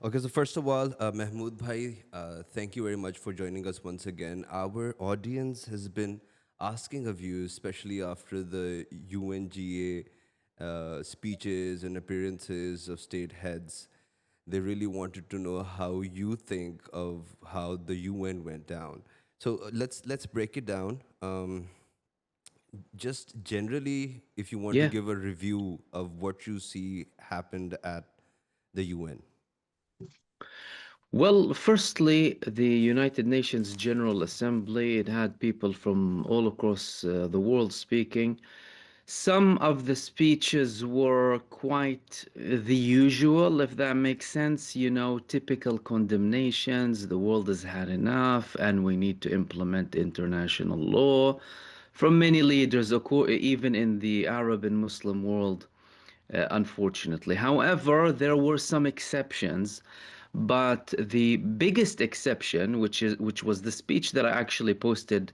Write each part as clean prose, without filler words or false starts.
Okay, so first of all, Mahmood Bhai, thank you very much for joining us once again. Our audience has been asking of you, especially after the UNGA speeches and appearances of state heads. They really wanted to know how you think of how the UN went down. So let's break it down. Just generally, if you want to Yeah. give a review of what you see happened at the UN. Well, firstly, the United Nations General Assembly, it had people from all across the world speaking. Some of the speeches were quite the usual, if that makes sense. Typical condemnations, the world has had enough, and we need to implement international law from many leaders, even in the Arab and Muslim world, unfortunately. However, there were some exceptions, but the biggest exception, which was the speech that I actually posted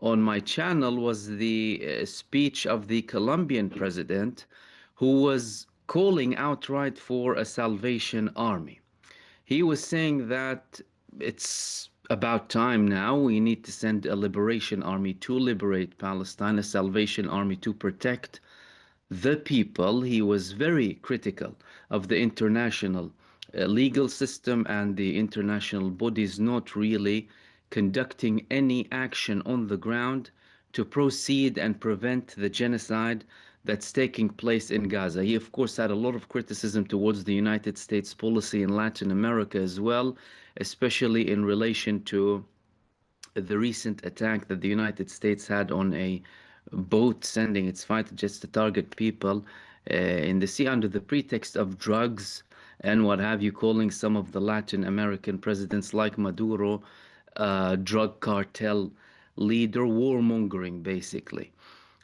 on my channel, was the speech of the Colombian president, who was calling outright for a Salvation Army. He was saying that it's about time now. We need to send a liberation army to liberate Palestine, a Salvation Army to protect the people. He was very critical of the international legal system and the international bodies not really conducting any action on the ground to proceed and prevent the genocide that's taking place in Gaza. He, of course, had a lot of criticism towards the United States policy in Latin America as well, especially in relation to the recent attack that the United States had on a boat sending its fighter jets to target people in the sea under the pretext of drugs and what have you, calling some of the Latin American presidents like Maduro drug cartel leader, warmongering basically.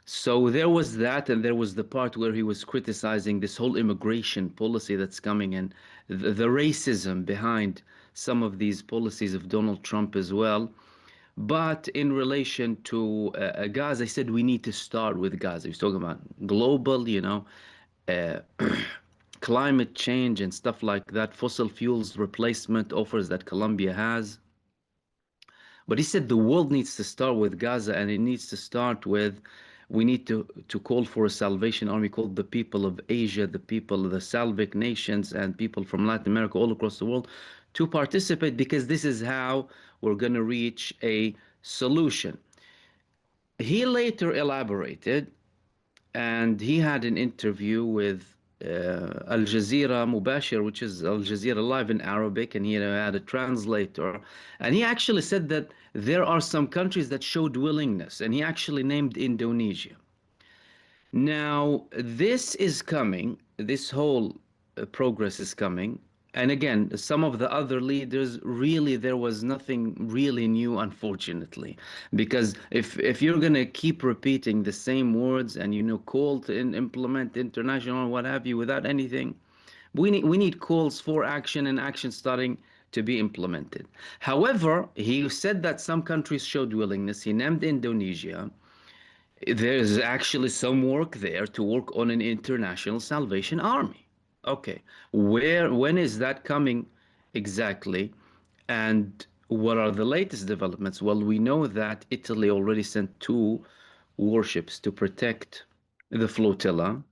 So there was that, and there was the part where he was criticizing this whole immigration policy that's coming and the racism behind some of these policies of Donald Trump as well. But in relation to Gaza, I said we need to start with Gaza. He's talking about global, uh, climate change and stuff like that, fossil fuels replacement offers that Colombia has. But he said the world needs to start with Gaza, and it needs to start with we need to call for a Salvation Army called the people of Asia, the people of the Salvic nations, and people from Latin America all across the world to participate, because this is how we're going to reach a solution. He later elaborated, and he had an interview with Al Jazeera Mubashir, which is Al Jazeera Live in Arabic, and he had a translator. And he actually said that there are some countries that showed willingness, and he actually named Indonesia. Now, this is coming, this whole progress is coming. And again, some of the other leaders, really, there was nothing really new, unfortunately. Because if you're going to keep repeating the same words and, call to implement international, what have you, without anything, we need calls for action and action starting to be implemented. However, he said that some countries showed willingness. He named Indonesia. There's actually some work there to work on an international Salvation Army. Okay, when is that coming exactly? And what are the latest developments? Well, we know that Italy already sent two warships to protect the flotilla,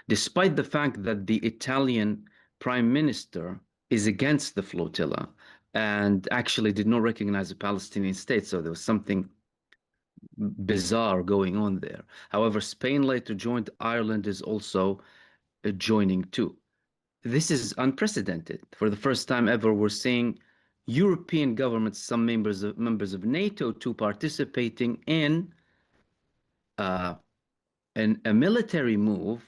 despite the fact that the Italian prime minister is against the flotilla and actually did not recognize a Palestinian state. So there was something bizarre going on there. However, Spain later joined. Ireland is also joining too. This is unprecedented. For the first time ever, we're seeing European governments, some members of NATO, too, participating in uh, a military move,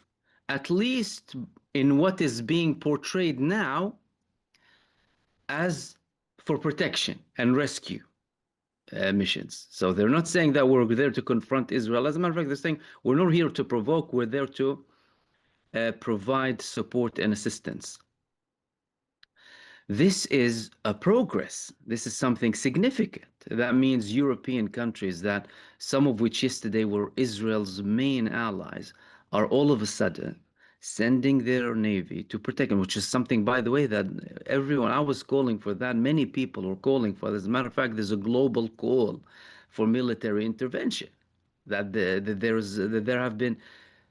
at least in what is being portrayed now as for protection and rescue missions. So they're not saying that we're there to confront Israel. As a matter of fact, they're saying we're not here to provoke, we're there to provide support and assistance. This is a progress. This is something significant. That means European countries, that some of which yesterday were Israel's main allies, are all of a sudden sending their navy to protect them, which is something, by the way, that everyone, I was calling for that. Many people were calling for. As a matter of fact, there's a global call for military intervention. That there have been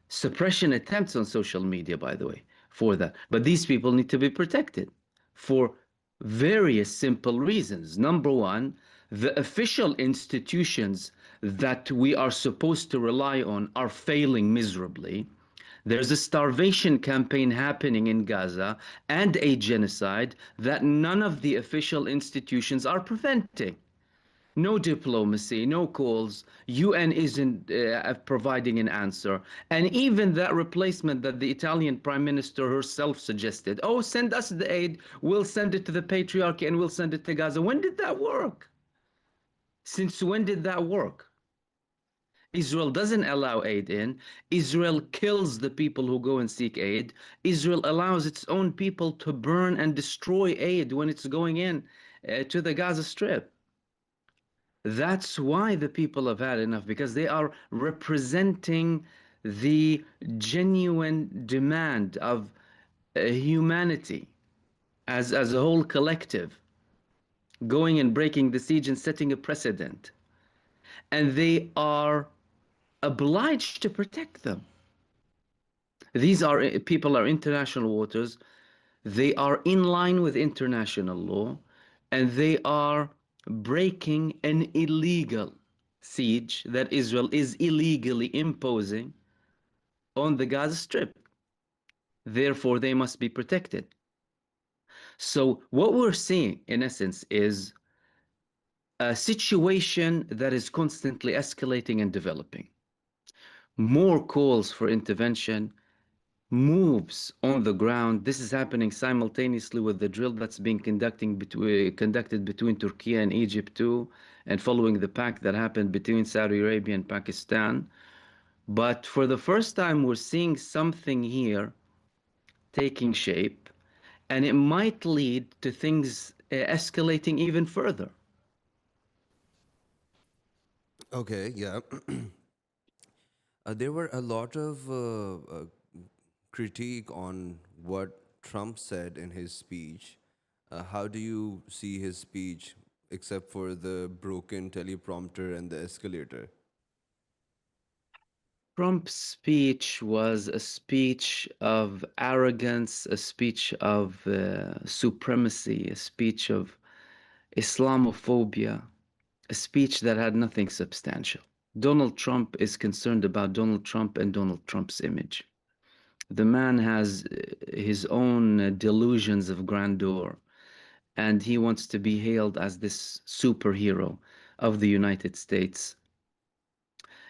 suppression attempts on social media, by the way, for that. But these people need to be protected for various simple reasons. Number one, the official institutions that we are supposed to rely on are failing miserably. There's a starvation campaign happening in Gaza and a genocide that none of the official institutions are preventing. No diplomacy, no calls. UN isn't providing an answer. And even that replacement that the Italian Prime Minister herself suggested, oh, send us the aid, we'll send it to the patriarchy and we'll send it to Gaza. When did that work? Since when did that work? Israel doesn't allow aid in. Israel kills the people who go and seek aid. Israel allows its own people to burn and destroy aid when it's going in to the Gaza Strip. That's why the people have had enough, because they are representing the genuine demand of humanity as a whole collective, going and breaking the siege and setting a precedent. And they are obliged to protect them. These are people are international waters. They are in line with international law, and they are breaking an illegal siege that Israel is illegally imposing on the Gaza Strip. Therefore, they must be protected. So what we're seeing, in essence, is a situation that is constantly escalating and developing. More calls for intervention, moves on the ground. This is happening simultaneously with the drill that's being conducted between Turkey and Egypt too, and following the pact that happened between Saudi Arabia and Pakistan. But for the first time, we're seeing something here taking shape, and it might lead to things escalating even further. Okay, yeah. There were a lot of critique on what Trump said in his speech. How do you see his speech, except for the broken teleprompter and the escalator? Trump's speech was a speech of arrogance, a speech of supremacy, a speech of Islamophobia, a speech that had nothing substantial. Donald Trump is concerned about Donald Trump and Donald Trump's image. The man has his own delusions of grandeur, and he wants to be hailed as this superhero of the United States.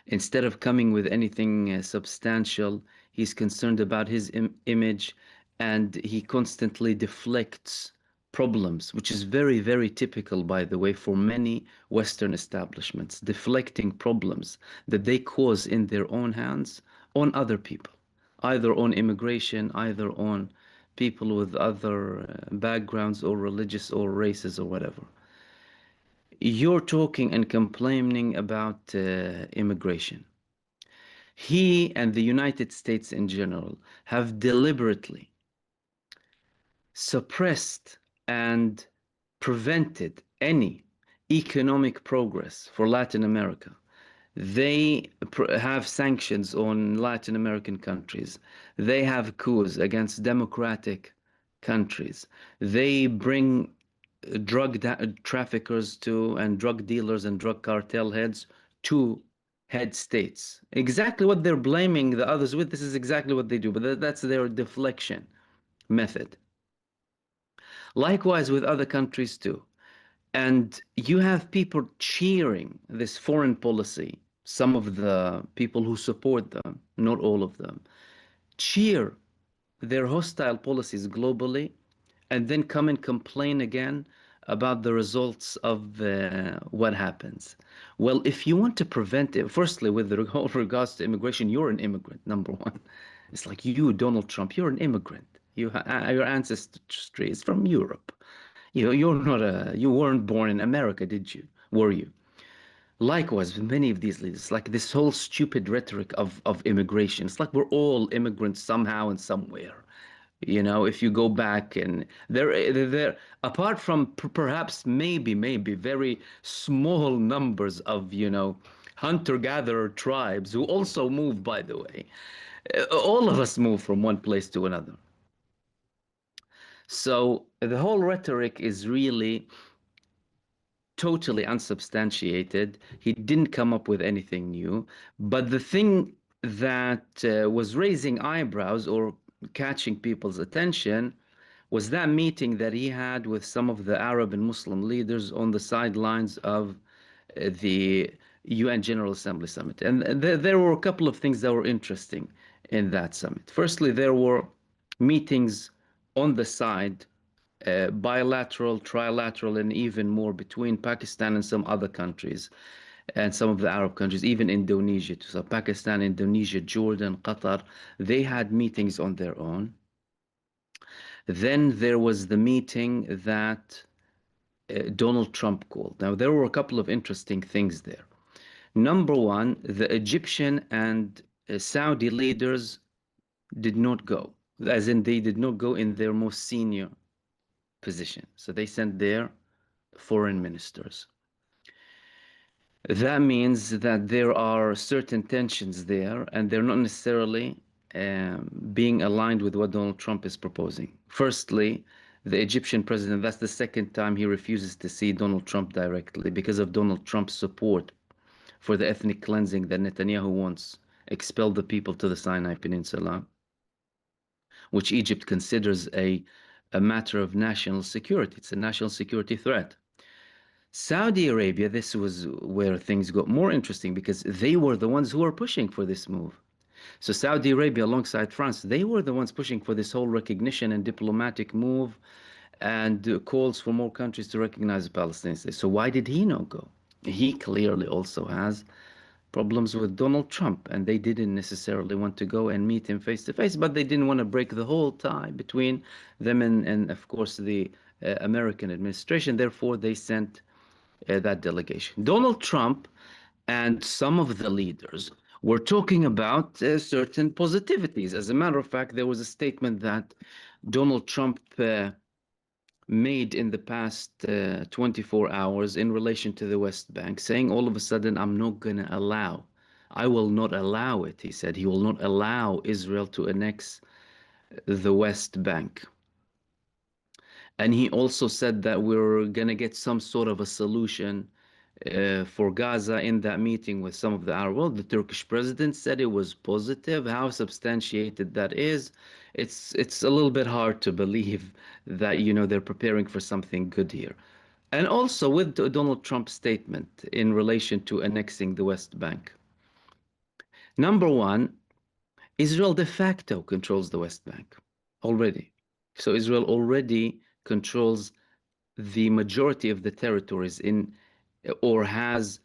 Instead of coming with anything substantial, he's concerned about his image, and he constantly deflects problems, which is very, very typical, by the way, for many Western establishments, deflecting problems that they cause in their own hands on other people, either on immigration, either on people with other backgrounds or religious or races or whatever. You're talking and complaining about immigration. He and the United States in general have deliberately suppressed and prevented any economic progress for Latin America. They have sanctions on Latin American countries. They have coups against democratic countries. They bring drug traffickers to and drug dealers and drug cartel heads to head states. Exactly what they're blaming the others with, this is exactly what they do, but that's their deflection method. Likewise with other countries too. And you have people cheering this foreign policy. Some of the people who support them, not all of them, cheer their hostile policies globally, and then come and complain again about the results of what happens. Well, if you want to prevent it, firstly, with regards to immigration, you're an immigrant, number one. It's like you, Donald Trump, you're an immigrant. Your ancestry is from Europe. You weren't born in America, did you? Were you? Likewise, with many of these leaders, like this whole stupid rhetoric of immigration. It's like we're all immigrants somehow and somewhere. You know, if you go back and there, apart from perhaps maybe very small numbers of, you know, hunter-gatherer tribes who also move, by the way, all of us move from one place to another. So the whole rhetoric is really totally unsubstantiated. He didn't come up with anything new. But the thing that was raising eyebrows or catching people's attention was that meeting that he had with some of the Arab and Muslim leaders on the sidelines of the UN General Assembly Summit. And there were a couple of things that were interesting in that summit. Firstly, there were meetings on the side, bilateral, trilateral, and even more between Pakistan and some other countries and some of the Arab countries, even Indonesia. So Pakistan, Indonesia, Jordan, Qatar, they had meetings on their own. Then there was the meeting that Donald Trump called. Now, there were a couple of interesting things there. Number one, the Egyptian and Saudi leaders did not go, as in they did not go in their most senior position. So they sent their foreign ministers. That means that there are certain tensions there, and they're not necessarily being aligned with what Donald Trump is proposing. Firstly, the Egyptian president, that's the second time he refuses to see Donald Trump directly because of Donald Trump's support for the ethnic cleansing that Netanyahu wants, expel the people to the Sinai Peninsula, which Egypt considers a matter of national security. It's a national security threat. Saudi Arabia, this was where things got more interesting because they were the ones who were pushing for this move. So Saudi Arabia, alongside France, they were the ones pushing for this whole recognition and diplomatic move and calls for more countries to recognize the Palestinian state. So why did he not go? He clearly also has problems with Donald Trump, and they didn't necessarily want to go and meet him face to face, but they didn't want to break the whole tie between them and of course, the American administration. Therefore, they sent that delegation. Donald Trump and some of the leaders were talking about certain positivities. As a matter of fact, there was a statement that Donald Trump made in the past 24 hours in relation to the West Bank, saying all of a sudden, I'm not going to allow, I will not allow it. He said he will not allow Israel to annex the West Bank. And he also said that we're going to get some sort of a solution for Gaza in that meeting with some of the Arab world. The Turkish president said it was positive. How substantiated that is, it's a little bit hard to believe that, you know, they're preparing for something good here. And also with Donald Trump's statement in relation to annexing the West Bank. Number one, Israel de facto controls the West Bank already. So Israel already controls the majority of the territories in, or has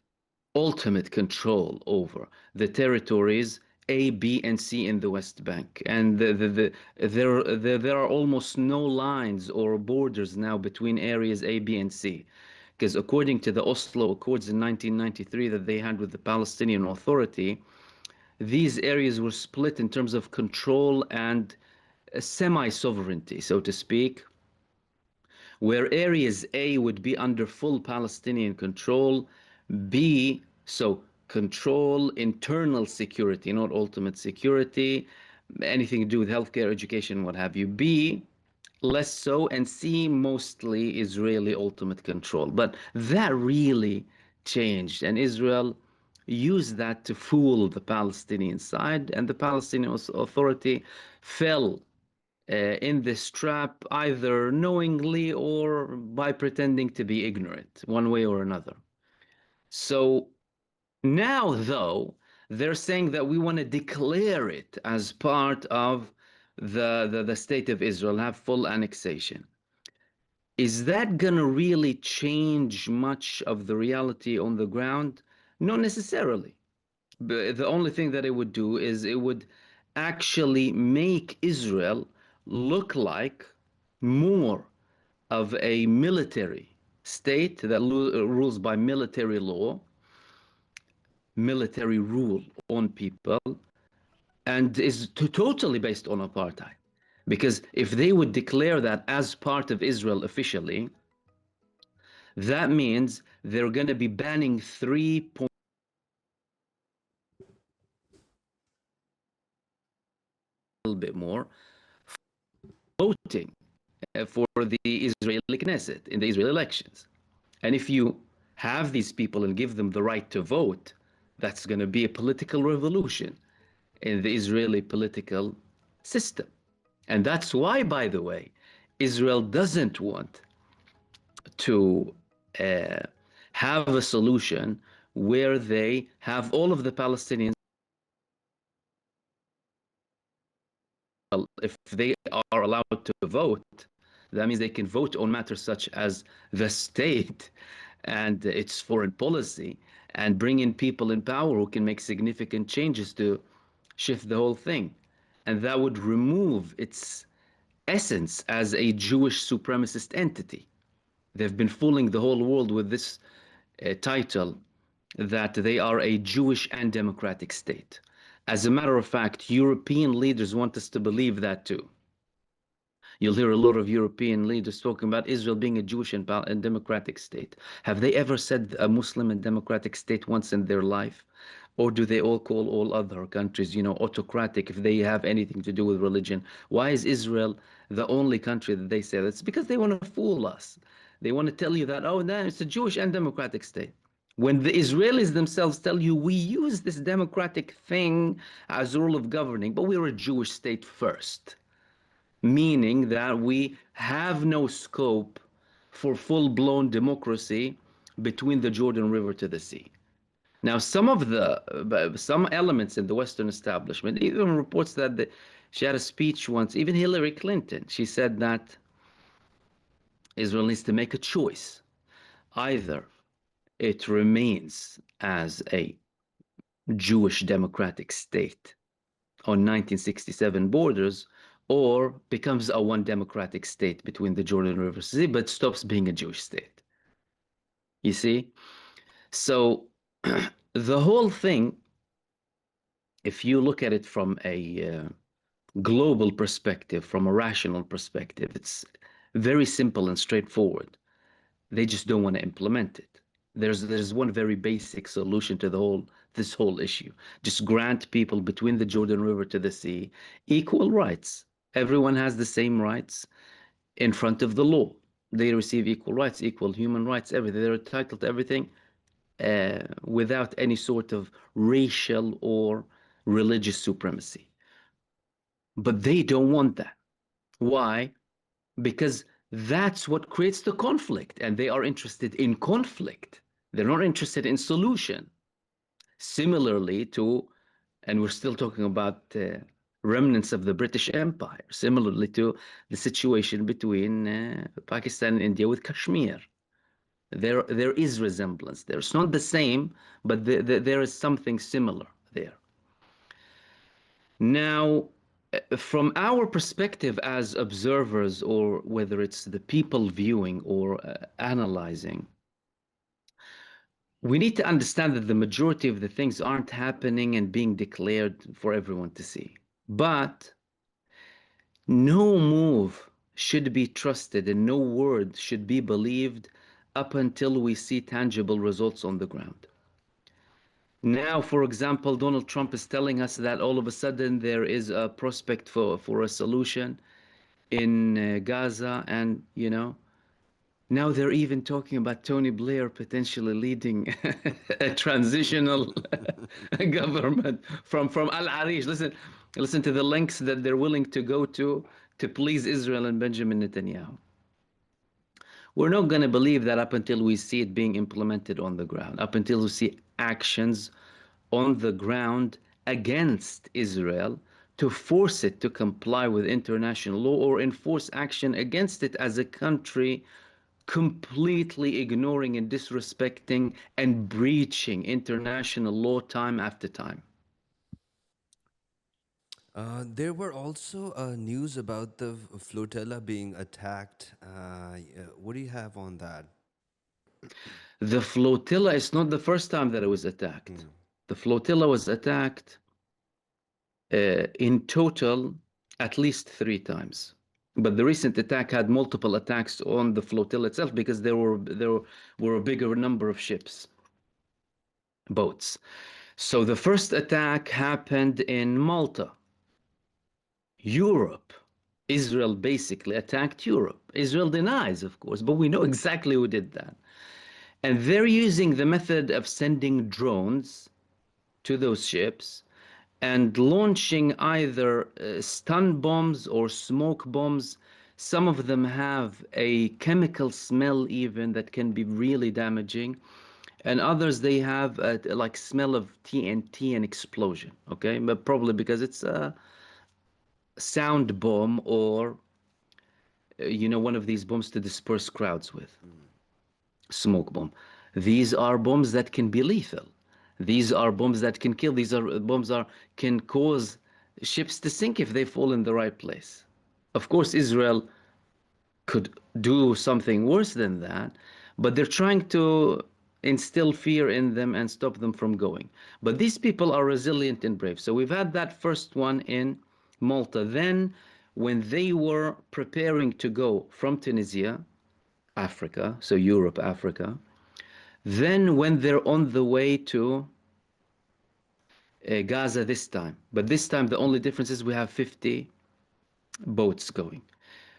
ultimate control over the territories A, B, and C in the West Bank. And there are almost no lines or borders now between areas A, B, and C. Because according to the Oslo Accords in 1993 that they had with the Palestinian Authority, these areas were split in terms of control and semi-sovereignty, so to speak, where areas A would be under full Palestinian control, B, so control, internal security, not ultimate security, anything to do with healthcare, education, what have you. B, less so, and C, mostly Israeli ultimate control. But that really changed, and Israel used that to fool the Palestinian side, and the Palestinian Authority fell in this trap, either knowingly or by pretending to be ignorant, one way or another. So now, though, they're saying that we want to declare it as part of the state of Israel, have full annexation. Is that going to really change much of the reality on the ground? Not necessarily. But the only thing that it would do is it would actually make Israel look like more of a military state that rules by military law, military rule on people and is totally based on apartheid. Because if they would declare that as part of Israel officially, that means they're going to be banning 3 a little bit more voting for the Israeli Knesset in the Israeli elections. And if you have these people and give them the right to vote, that's going to be a political revolution in the Israeli political system. And that's why, by the way, Israel doesn't want to uh, have a solution where they have all of the Palestinians. If they are allowed to vote, that means they can vote on matters such as the state and its foreign policy and bring in people in power who can make significant changes to shift the whole thing. And that would remove its essence as a Jewish supremacist entity. They've been fooling the whole world with this title that they are a Jewish and democratic state. As a matter of fact, European leaders want us to believe that too. You'll hear a lot of European leaders talking about Israel being a Jewish and democratic state. Have they ever said a Muslim and democratic state once in their life? Or do they all call all other countries, autocratic if they have anything to do with religion? Why is Israel the only country that they say that? It's because they want to fool us. They want to tell you that, oh, no, it's a Jewish and democratic state. When the Israelis themselves tell you, we use this democratic thing as a rule of governing, but we're a Jewish state first, meaning that we have no scope for full-blown democracy between the Jordan River to the sea. Now, some elements in the Western establishment even reports that she had a speech once, even Hillary Clinton, she said that Israel needs to make a choice. Either it remains as a Jewish democratic state on 1967 borders, or becomes a one democratic state between the Jordan River Sea, but stops being a Jewish state. You see? So the whole thing, if you look at it from a global perspective, from a rational perspective, it's very simple and straightforward. They just don't want to implement it. There's one very basic solution to this whole issue. Just grant people between the Jordan River to the sea equal rights. Everyone has the same rights in front of the law. They receive equal rights, equal human rights, everything. They're entitled to everything without any sort of racial or religious supremacy. But they don't want that. Why? Because that's what creates the conflict, and they are interested in conflict. They're not interested in solution. Similarly to, and we're still talking about remnants of the British Empire, similarly to the situation between Pakistan and India with Kashmir. There is resemblance there. It's not the same, but there is something similar there. Now, from our perspective as observers, or whether it's the people viewing or analyzing, we need to understand that the majority of the things aren't happening and being declared for everyone to see. But no move should be trusted and no word should be believed up until we see tangible results on the ground. Now, for example, Donald Trump is telling us that all of a sudden there is a prospect for a solution in Gaza, and now they're even talking about Tony Blair potentially leading a transitional government from Al-Arish. Listen to the lengths that they're willing to go to please Israel and Benjamin Netanyahu. We're not going to believe that up until we see it being implemented on the ground, up until we see actions on the ground against Israel to force it to comply with international law or enforce action against it as a country completely ignoring and disrespecting and breaching international law time after time. There were also news about the flotilla being attacked. What do you have on that? The flotilla is not the first time that it was attacked. The flotilla was attacked in total at least 3 times. But the recent attack had multiple attacks on the flotilla itself because there were a bigger number of ships, boats. So the first attack happened in Malta, Europe. Israel basically attacked Europe. Israel denies, of course, but we know exactly who did that. And they're using the method of sending drones to those ships and launching either stun bombs or smoke bombs. Some of them have a chemical smell even that can be really damaging, and others they have a like smell of TNT and explosion. Okay, but probably because it's a sound bomb or one of these bombs to disperse crowds with. Smoke bomb. These are bombs that can be lethal. These are bombs that can kill. These are bombs are can cause ships to sink if they fall in the right place. Of course, Israel could do something worse than that, but they're trying to instill fear in them and stop them from going. But these people are resilient and brave. So we've had that first one in Malta. Then, when they were preparing to go from Tunisia, Africa, so Europe, Africa, then when they're on the way to Gaza this time, but this time the only difference is we have 50 boats going.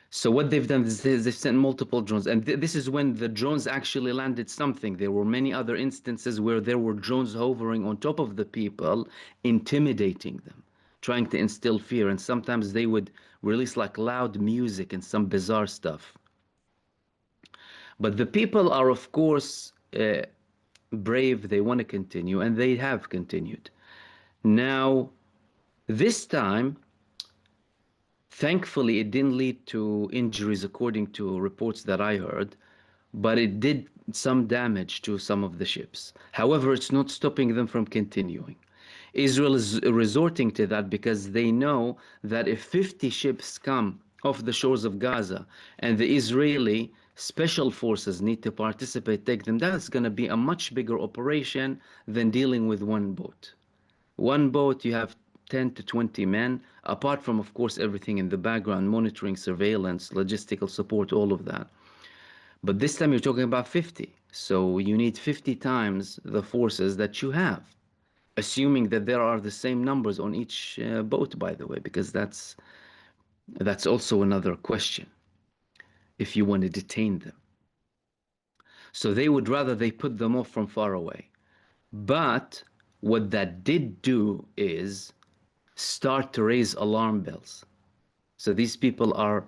So what they've done is they've sent multiple drones, and this is when the drones actually landed something. There were many other instances where there were drones hovering on top of the people, intimidating them, trying to instill fear, and sometimes they would release like loud music and some bizarre stuff. But the people are, of course, brave. They want to continue, and they have continued. Now, this time, thankfully, it didn't lead to injuries according to reports that I heard, but it did some damage to some of the ships. However, it's not stopping them from continuing. Israel is resorting to that because they know that if 50 ships come off the shores of Gaza and the Israeli special forces need to participate, take them, that's going to be a much bigger operation than dealing with one boat. One boat, you have 10 to 20 men, apart from, of course, everything in the background, monitoring, surveillance, logistical support, all of that. But this time you're talking about 50. So you need 50 times the forces that you have, assuming that there are the same numbers on each boat, by the way, because that's also another question, if you want to detain them. So they would rather they put them off from far away. But what that did do is start to raise alarm bells. So these people are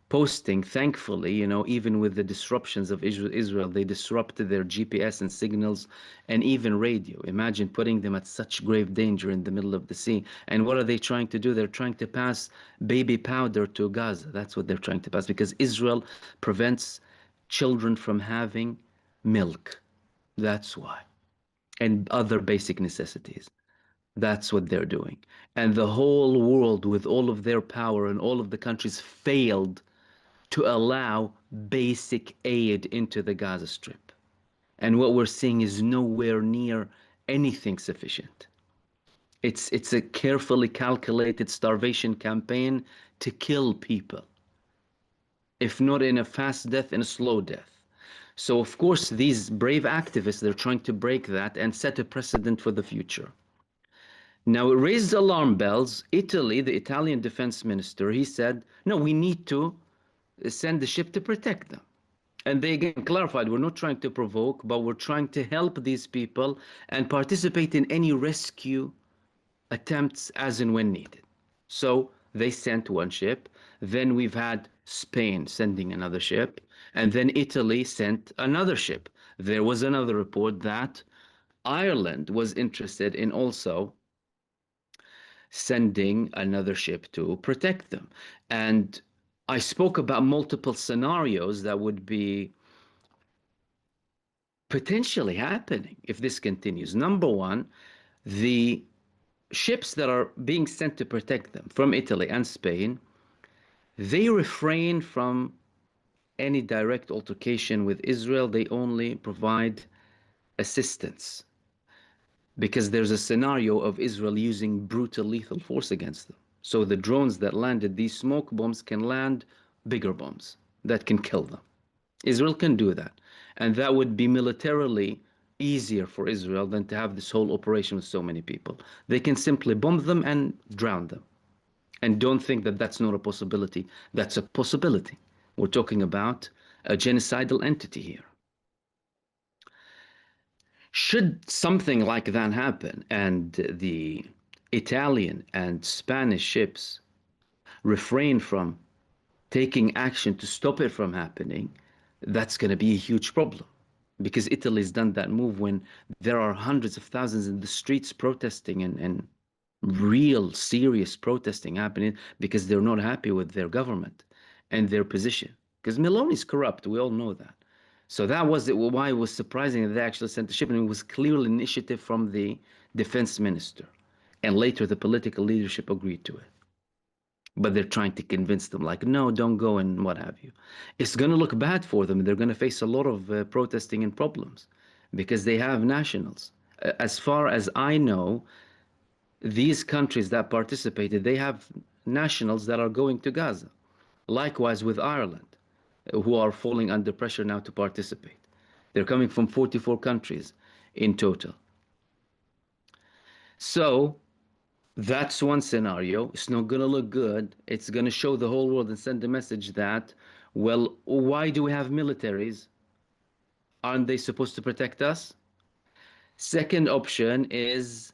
posting, thankfully, even with the disruptions of Israel, they disrupted their GPS and signals and even radio. Imagine putting them at such grave danger in the middle of the sea. And what are they trying to do? They're trying to pass baby powder to Gaza. That's what they're trying to pass, because Israel prevents children from having milk. That's why. And other basic necessities. That's what they're doing. And the whole world, with all of their power and all of the countries, failed to allow basic aid into the Gaza Strip. And what we're seeing is nowhere near anything sufficient. It's a carefully calculated starvation campaign to kill people, if not in a fast death, in a slow death. So, of course, these brave activists, they're trying to break that and set a precedent for the future. Now, it raised alarm bells. Italy, the Italian defense minister, he said, no, we need to send the ship to protect them. And they again clarified, we're not trying to provoke, but we're trying to help these people and participate in any rescue attempts as and when needed. So they sent one ship. Then we've had Spain sending another ship. And then Italy sent another ship. There was another report that Ireland was interested in also sending another ship to protect them. And I spoke about multiple scenarios that would be potentially happening if this continues. Number one, the ships that are being sent to protect them from Italy and Spain, they refrain from any direct altercation with Israel. They only provide assistance. because there's a scenario of Israel using brutal lethal force against them. So the drones that landed these smoke bombs can land bigger bombs that can kill them. Israel can do that. And that would be militarily easier for Israel than to have this whole operation with so many people. They can simply bomb them and drown them. And don't think that that's not a possibility. That's a possibility. We're talking about a genocidal entity here. Should something like that happen and the Italian and Spanish ships refrain from taking action to stop it from happening, that's going to be a huge problem. Because Italy's done that move when there are hundreds of thousands in the streets protesting and real serious protesting happening because they're not happy with their government and their position. Because Meloni's corrupt, we all know that. So that was why it was surprising that they actually sent the ship, and it was clearly initiative from the defense minister. And later the political leadership agreed to it. But they're trying to convince them, like, no, don't go and what have you. It's going to look bad for them. They're going to face a lot of protesting and problems because they have nationals. As far as I know, these countries that participated, they have nationals that are going to Gaza. Likewise with Ireland, who are falling under pressure now to participate. They're coming from 44 countries in total. So that's one scenario. It's not going to look good. It's going to show the whole world and send a message that, well, why do we have militaries? Aren't they supposed to protect us? Second option is,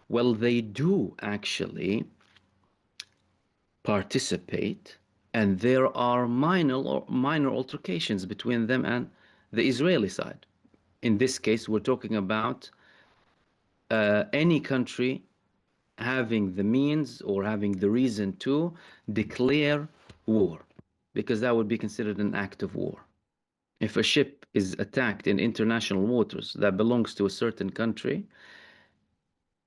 well, they do actually participate, and there are minor altercations between them and the Israeli side. In this case, we're talking about any country having the means or having the reason to declare war, because that would be considered an act of war. If a ship is attacked in international waters that belongs to a certain country,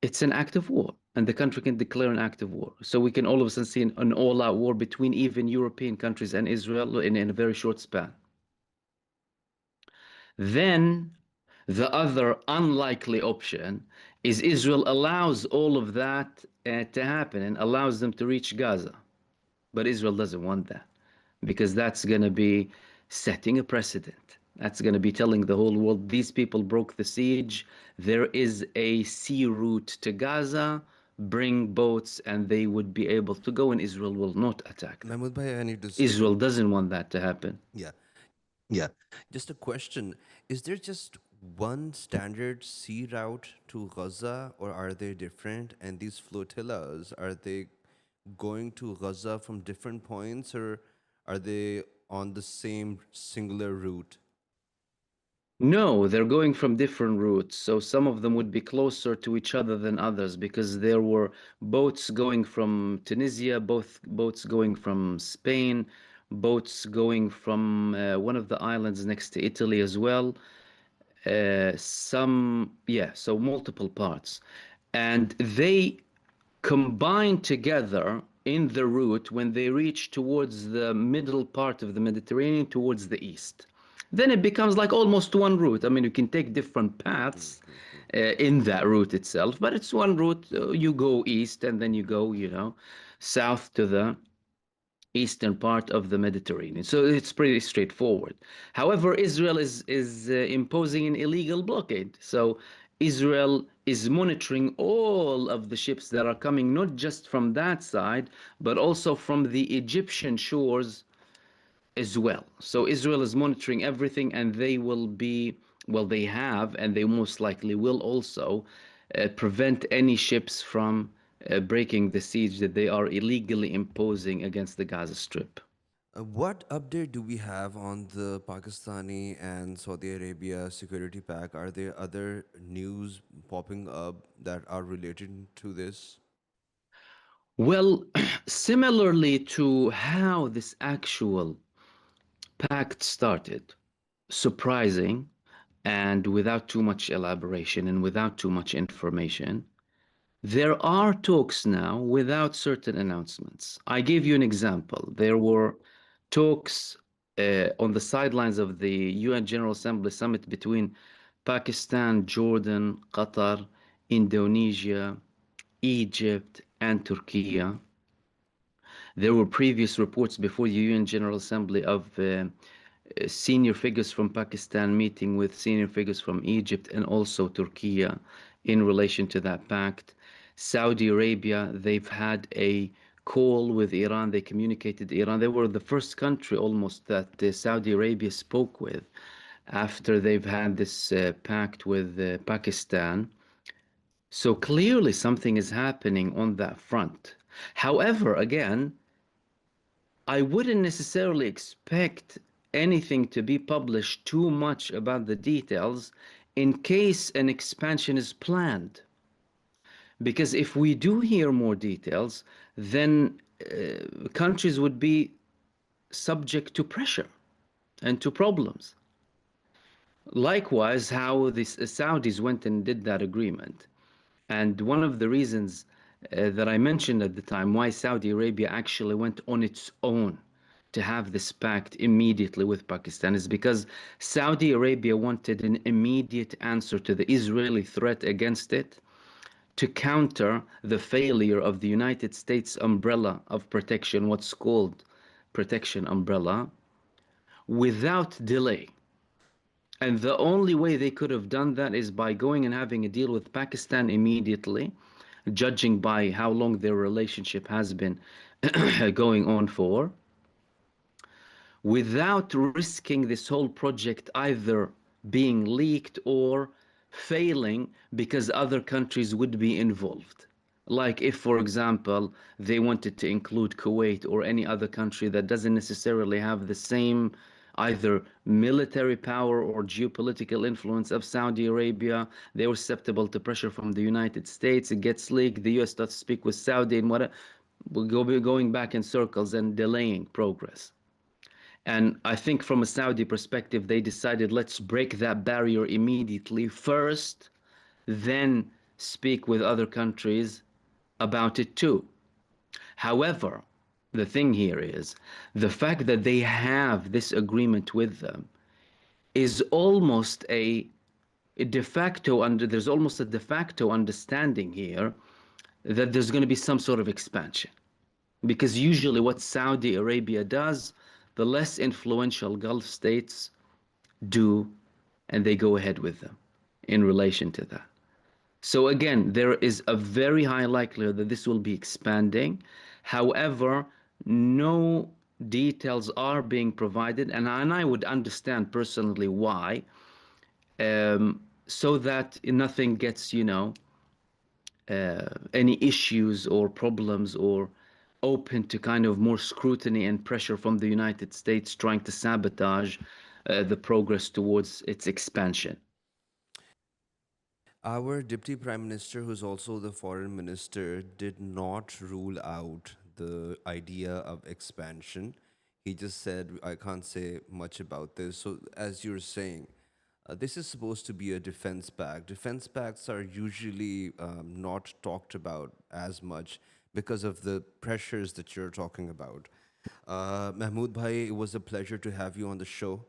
it's an act of war, and the country can declare an act of war. So we can all of a sudden see an all-out war between even European countries and Israel in a very short span. Then the other unlikely option is Israel allows all of that to happen and allows them to reach Gaza. But Israel doesn't want that, because that's going to be setting a precedent. That's going to be telling the whole world, these people broke the siege. There is a sea route to Gaza. Bring boats and they would be able to go, and Israel will not attack them. Mahmoud bhai, I need to Israel say, doesn't want that to happen. yeah, yeah. Just a question: is there just one standard sea route to Gaza, or are they different? And these flotillas, are they going to Gaza from different points, or are they on the same singular route? No, they're going from different routes. So some of them would be closer to each other than others, because there were boats going from Tunisia, both boats going from Spain, boats going from one of the islands next to Italy as well. So multiple parts. And they combine together in the route when they reach towards the middle part of the Mediterranean, towards the east. Then it becomes like almost one route. I mean, you can take different paths in that route itself, but it's one route. You go east and then you go, south to the eastern part of the Mediterranean. So it's pretty straightforward. However, Israel is imposing an illegal blockade. So Israel is monitoring all of the ships that are coming, not just from that side, but also from the Egyptian shores as well. So Israel is monitoring everything, and they will be, well, they have, and they most likely will also prevent any ships from breaking the siege that they are illegally imposing against the Gaza Strip. What update do we have on the Pakistani and Saudi Arabia security pact? Are there other news popping up that are related to this? Well, similarly to how this actual pact started, surprising and without too much elaboration and without too much information, there are talks now without certain announcements. I gave you an example. There were talks on the sidelines of the UN General Assembly summit between Pakistan, Jordan, Qatar, Indonesia, Egypt, and Turkey. There were previous reports before the UN General Assembly of senior figures from Pakistan meeting with senior figures from Egypt and also Turkey in relation to that pact. Saudi Arabia, they've had a call with Iran. They communicated Iran. They were the first country almost that Saudi Arabia spoke with after they've had this pact with Pakistan. So clearly something is happening on that front. However, again, I wouldn't necessarily expect anything to be published too much about the details in case an expansion is planned. Because if we do hear more details, then countries would be subject to pressure and to problems. Likewise, how the Saudis went and did that agreement. And one of the reasons that I mentioned at the time why Saudi Arabia actually went on its own to have this pact immediately with Pakistan is because Saudi Arabia wanted an immediate answer to the Israeli threat against it to counter the failure of the United States umbrella of protection, what's called protection umbrella, without delay. And the only way they could have done that is by going and having a deal with Pakistan immediately, judging by how long their relationship has been going on for, without risking this whole project either being leaked or failing because other countries would be involved. Like if, for example, they wanted to include Kuwait or any other country that doesn't necessarily have the same either military power or geopolitical influence of Saudi Arabia, they were susceptible to pressure from the United States. It gets leaked, the US starts to speak with Saudi, and what we'll be going back in circles and delaying progress. And I think from a Saudi perspective, they decided let's break that barrier immediately first, then speak with other countries about it too. However, the thing here is the fact that they have this agreement with them is almost a de facto under there's almost a de facto understanding here that there's going to be some sort of expansion. Because usually what Saudi Arabia does, the less influential Gulf states do, and they go ahead with them in relation to that. So again, there is a very high likelihood that this will be expanding. However, no details are being provided, and I would understand personally why, so that nothing gets, any issues or problems or open to kind of more scrutiny and pressure from the United States trying to sabotage the progress towards its expansion. Our deputy prime minister, who's also the foreign minister, did not rule out the idea of expansion. He just said, I can't say much about this. So, as you're saying, this is supposed to be a defense pact. Defense pacts are usually not talked about as much because of the pressures that you're talking about. Mahmood Bhai, it was a pleasure to have you on the show.